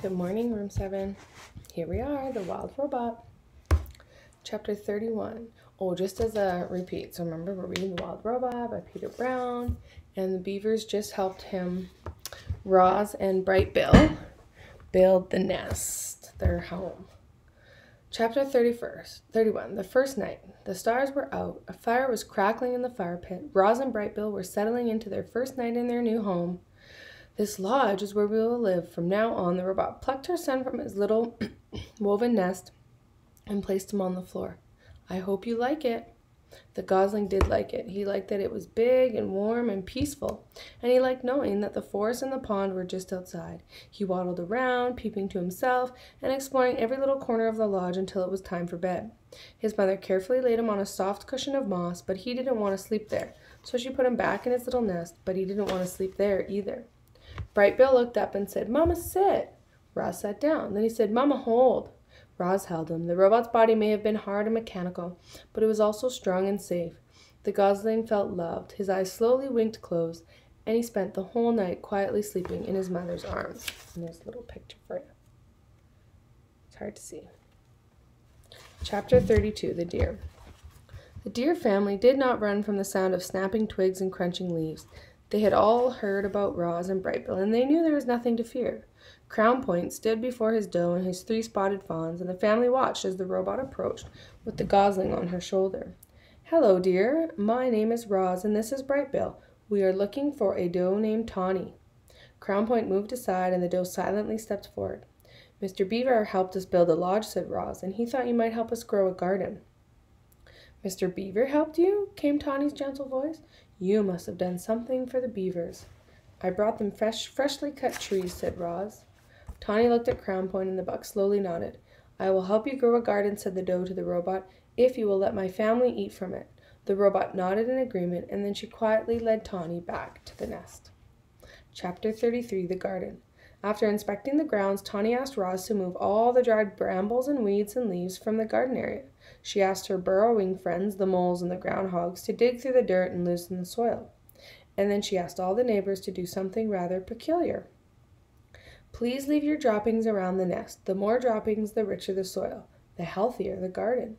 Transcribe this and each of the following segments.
Good morning, room 7. Here we are, The Wild Robot. Chapter 31. Oh, just as a repeat, so remember we're reading The Wild Robot by Peter Brown, and the beavers just helped him, Roz and Bright Bill, build the nest, their home. Chapter 31. The first night. The stars were out. A fire was crackling in the fire pit. Roz and Bright Bill were settling into their first night in their new home. This lodge is where we will live from now on. The robot plucked her son from his little woven nest and placed him on the floor. I hope you like it. The gosling did like it. He liked that it was big and warm and peaceful, and he liked knowing that the forest and the pond were just outside. He waddled around, peeping to himself and exploring every little corner of the lodge until it was time for bed. His mother carefully laid him on a soft cushion of moss, but he didn't want to sleep there, so she put him back in his little nest, but he didn't want to sleep there either. Bright Bill looked up and said, "Mama, sit." Roz sat down. Then he said, "Mama, hold." Roz held him. The robot's body may have been hard and mechanical, but it was also strong and safe. The gosling felt loved. His eyes slowly winked closed, and he spent the whole night quietly sleeping in his mother's arms. And there's a little picture for you. It's hard to see. Chapter 32, The Deer. The deer family did not run from the sound of snapping twigs and crunching leaves. They had all heard about Roz and Bright Bill, and they knew there was nothing to fear. Crown Point stood before his doe and his 3 spotted fawns, and the family watched as the robot approached with the gosling on her shoulder. "Hello, dear. My name is Roz, and this is Bright Bill. We are looking for a doe named Tawny." Crown Point moved aside, and the doe silently stepped forward. "Mr. Beaver helped us build a lodge," said Roz, "and he thought you might help us grow a garden." "Mr. Beaver helped you?" came Tawny's gentle voice. "You must have done something for the beavers." "I brought them freshly cut trees," said Roz. Tawny looked at Crown Point, and the buck slowly nodded. "I will help you grow a garden," said the doe to the robot, "if you will let my family eat from it." The robot nodded in agreement, and then she quietly led Tawny back to the nest. Chapter 33, The Garden. After inspecting the grounds, Tawny asked Roz to move all the dried brambles and weeds and leaves from the garden area. She asked her burrowing friends, the moles and the groundhogs, to dig through the dirt and loosen the soil. And then she asked all the neighbors to do something rather peculiar. "Please leave your droppings around the nest. The more droppings, the richer the soil, the healthier the garden."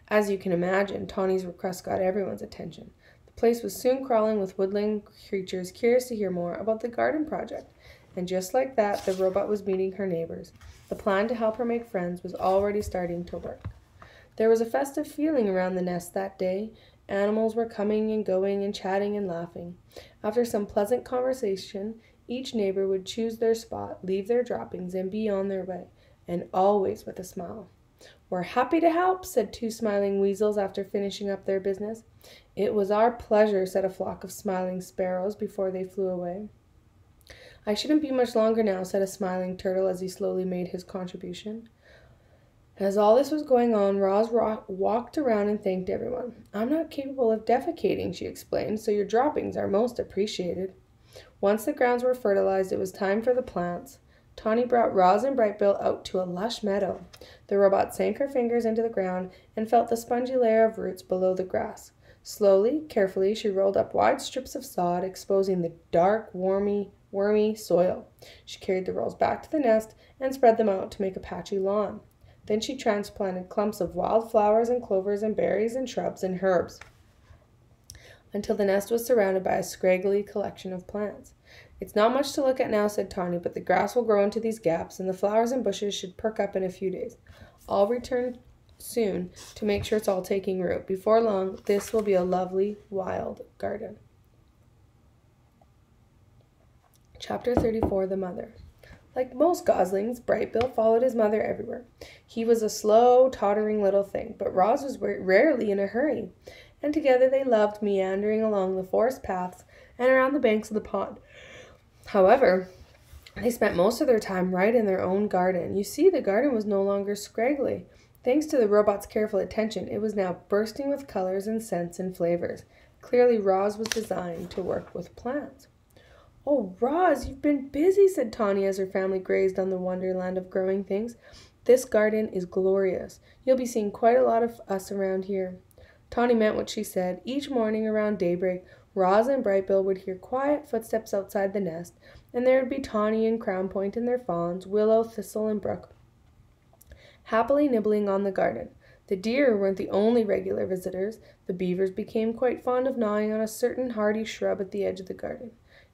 As you can imagine, Tawny's request got everyone's attention. The place was soon crawling with woodland creatures curious to hear more about the garden project. And just like that, the robot was meeting her neighbors. The plan to help her make friends was already starting to work. There was a festive feeling around the nest that day. Animals were coming and going and chatting and laughing. After some pleasant conversation, each neighbor would choose their spot, leave their droppings, and be on their way, and always with a smile. "We're happy to help," said 2 smiling weasels after finishing up their business. "It was our pleasure," said a flock of smiling sparrows before they flew away. "I shouldn't be much longer now," said a smiling turtle as he slowly made his contribution. As all this was going on, Roz walked around and thanked everyone. "I'm not capable of defecating," she explained, "so your droppings are most appreciated." Once the grounds were fertilized, it was time for the plants. Tawny brought Roz and Bright Bill out to a lush meadow. The robot sank her fingers into the ground and felt the spongy layer of roots below the grass. Slowly, carefully, she rolled up wide strips of sod, exposing the dark, wormy soil. She carried the rolls back to the nest and spread them out to make a patchy lawn. Then she transplanted clumps of wild flowers and clovers and berries and shrubs and herbs until the nest was surrounded by a scraggly collection of plants. "It's not much to look at now," said Tawny, "but the grass will grow into these gaps, and the flowers and bushes should perk up in a few days. I'll return soon to make sure it's all taking root. Before long, this will be a lovely wild garden." Chapter 34, The Mother. Like most goslings, Bright Bill followed his mother everywhere. He was a slow, tottering little thing, but Roz was rarely in a hurry, and together they loved meandering along the forest paths and around the banks of the pond. However, they spent most of their time right in their own garden. You see, the garden was no longer scraggly. Thanks to the robot's careful attention, it was now bursting with colors and scents and flavors. Clearly, Roz was designed to work with plants. "Oh, Roz, you've been busy," said Tawny as her family grazed on the wonderland of growing things. "This garden is glorious. You'll be seeing quite a lot of us around here." Tawny meant what she said. Each morning around daybreak, Roz and Bright Bill would hear quiet footsteps outside the nest, and there would be Tawny and Crown Point and their fawns, Willow, Thistle, and Brook, happily nibbling on the garden. The deer weren't the only regular visitors. The beavers became quite fond of gnawing on a certain hardy shrub at the edge of the garden.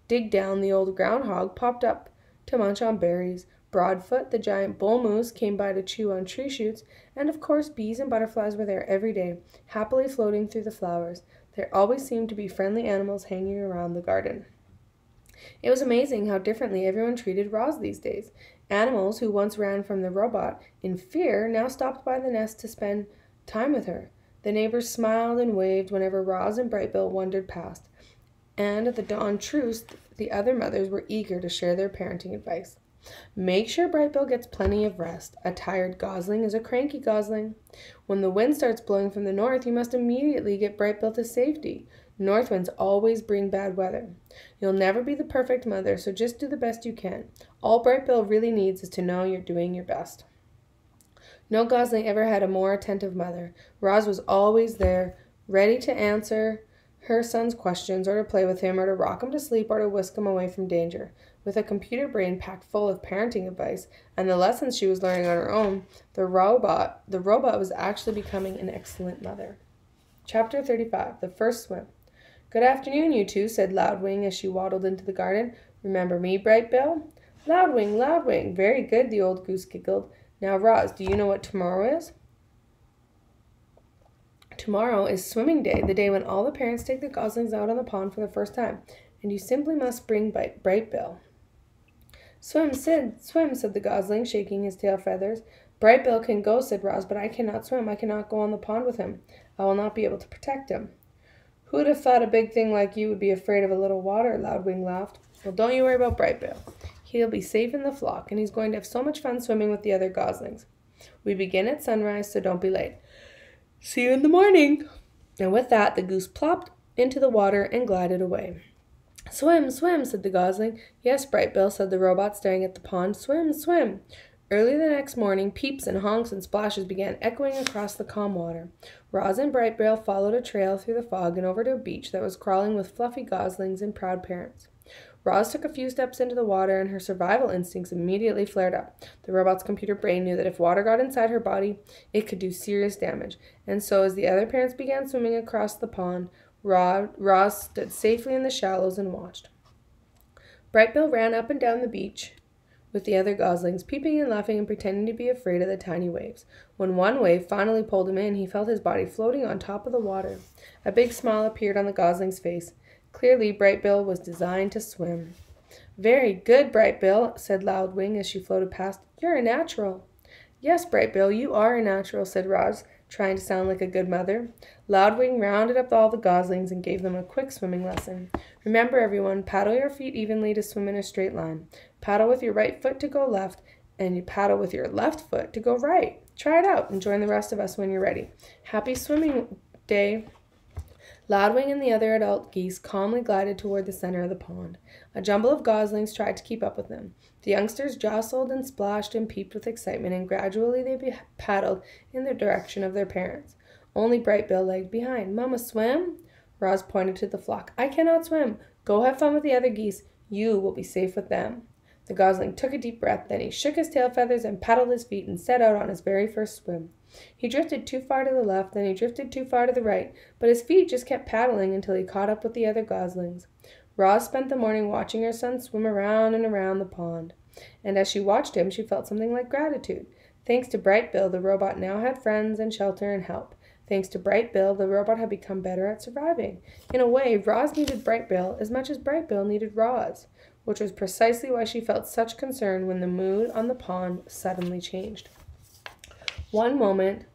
Dig Down, the old groundhog, popped up to munch on berries. Broadfoot, the giant bull moose, came by to chew on tree shoots, and of course bees and butterflies were there every day, happily floating through the flowers. There always seemed to be friendly animals hanging around the garden. It was amazing how differently everyone treated Roz these days. Animals who once ran from the robot in fear now stopped by the nest to spend time with her. The neighbors smiled and waved whenever Roz and Brightbill wandered past, and at the dawn truce, the other mothers were eager to share their parenting advice. Make sure Brightbill gets plenty of rest. A tired gosling is a cranky gosling. When the wind starts blowing from the north, you must immediately get Brightbill to safety. North winds always bring bad weather. You'll never be the perfect mother, so just do the best you can. All Brightbill really needs is to know you're doing your best. No gosling ever had a more attentive mother. Roz was always there, ready to answer her son's questions, or to play with him, or to rock him to sleep, or to whisk him away from danger. With a computer brain packed full of parenting advice and the lessons she was learning on her own, the robot was actually becoming an excellent mother. Chapter 35, The First Swim. Good afternoon, you two, said Loudwing as she waddled into the garden. Remember me, Brightbill? Loudwing, Loudwing. Very good, the old goose giggled. Now, Roz, do you know what tomorrow is? Tomorrow is swimming day, the day when all the parents take the goslings out on the pond for the first time, and you simply must bring Brightbill. Swim, Sid, swim, said the gosling, shaking his tail feathers. Brightbill can go, said Roz, but I cannot swim. I cannot go on the pond with him. I will not be able to protect him. Who'd have thought a big thing like you would be afraid of a little water? Loudwing laughed. Well, don't you worry about Brightbill. He'll be safe in the flock, and he's going to have so much fun swimming with the other goslings. We begin at sunrise, so don't be late. See you in the morning. And with that, the goose plopped into the water and glided away. Swim, swim, said the gosling. Yes, Brightbill, said the robot, staring at the pond. Swim, swim. Early the next morning, peeps and honks and splashes began echoing across the calm water. Roz and Brightbill followed a trail through the fog and over to a beach that was crawling with fluffy goslings and proud parents. Roz took a few steps into the water, and her survival instincts immediately flared up. The robot's computer brain knew that if water got inside her body, it could do serious damage, and so as the other parents began swimming across the pond, Roz stood safely in the shallows and watched. Brightbill ran up and down the beach with the other goslings, peeping and laughing and pretending to be afraid of the tiny waves. When one wave finally pulled him in, he felt his body floating on top of the water. A big smile appeared on the gosling's face. Clearly, Brightbill was designed to swim. Very good, Brightbill, said Loudwing as she floated past. You're a natural. Yes, Brightbill, you are a natural, said Roz, trying to sound like a good mother. Loudwing rounded up all the goslings and gave them a quick swimming lesson. Remember, everyone, paddle your feet evenly to swim in a straight line. Paddle with your right foot to go left, and you paddle with your left foot to go right. Try it out and join the rest of us when you're ready. Happy swimming day. Loudwing and the other adult geese calmly glided toward the center of the pond. A jumble of goslings tried to keep up with them. The youngsters jostled and splashed and peeped with excitement, and gradually they paddled in the direction of their parents. Only Brightbill lagged behind. Mama, swim? Roz pointed to the flock. I cannot swim. Go have fun with the other geese. You will be safe with them. The gosling took a deep breath, then he shook his tail feathers and paddled his feet and set out on his very first swim. He drifted too far to the left, then he drifted too far to the right, but his feet just kept paddling until he caught up with the other goslings. Roz spent the morning watching her son swim around and around the pond, and as she watched him, she felt something like gratitude. Thanks to Brightbill, the robot now had friends and shelter and help. Thanks to Brightbill, the robot had become better at surviving. In a way, Roz needed Brightbill as much as Brightbill needed Roz, which was precisely why she felt such concern when the mood on the pond suddenly changed. One moment,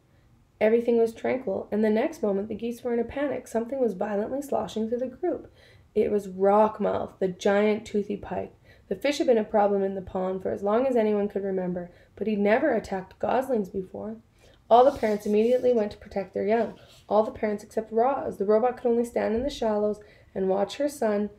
everything was tranquil, and the next moment the geese were in a panic. Something was violently sloshing through the group. It was Rockmouth, the giant toothy pike. The fish had been a problem in the pond for as long as anyone could remember, but he'd never attacked goslings before. All the parents immediately went to protect their young. All the parents except Roz. The robot could only stand in the shallows and watch her son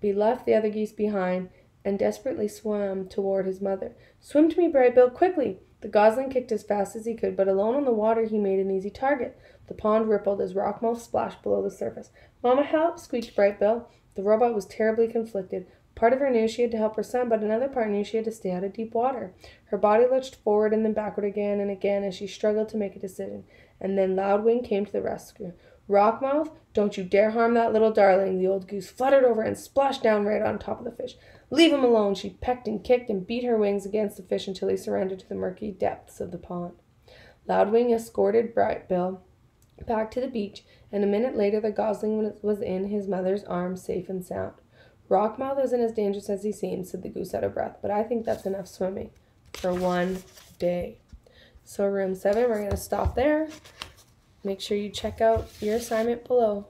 be left the other geese behind and desperately swam toward his mother. Swim to me, Brightbill, quickly! The gosling kicked as fast as he could, but alone on the water he made an easy target. The pond rippled as Rockmouth splashed below the surface. Mama, help! Squeaked Brightbill. The robot was terribly conflicted. Part of her knew she had to help her son, but another part knew she had to stay out of deep water. Her body lurched forward and then backward again and again as she struggled to make a decision. And then Loudwing came to the rescue. Rockmouth, don't you dare harm that little darling. The old goose fluttered over and splashed down right on top of the fish. Leave him alone. She pecked and kicked and beat her wings against the fish until he surrendered to the murky depths of the pond. Loudwing escorted Brightbill back to the beach, and a minute later the gosling was in his mother's arms, safe and sound. Rockmouth isn't as dangerous as he seems, said the goose out of breath, but I think that's enough swimming for one day. So room 7, we're going to stop there. Make sure you check out your assignment below.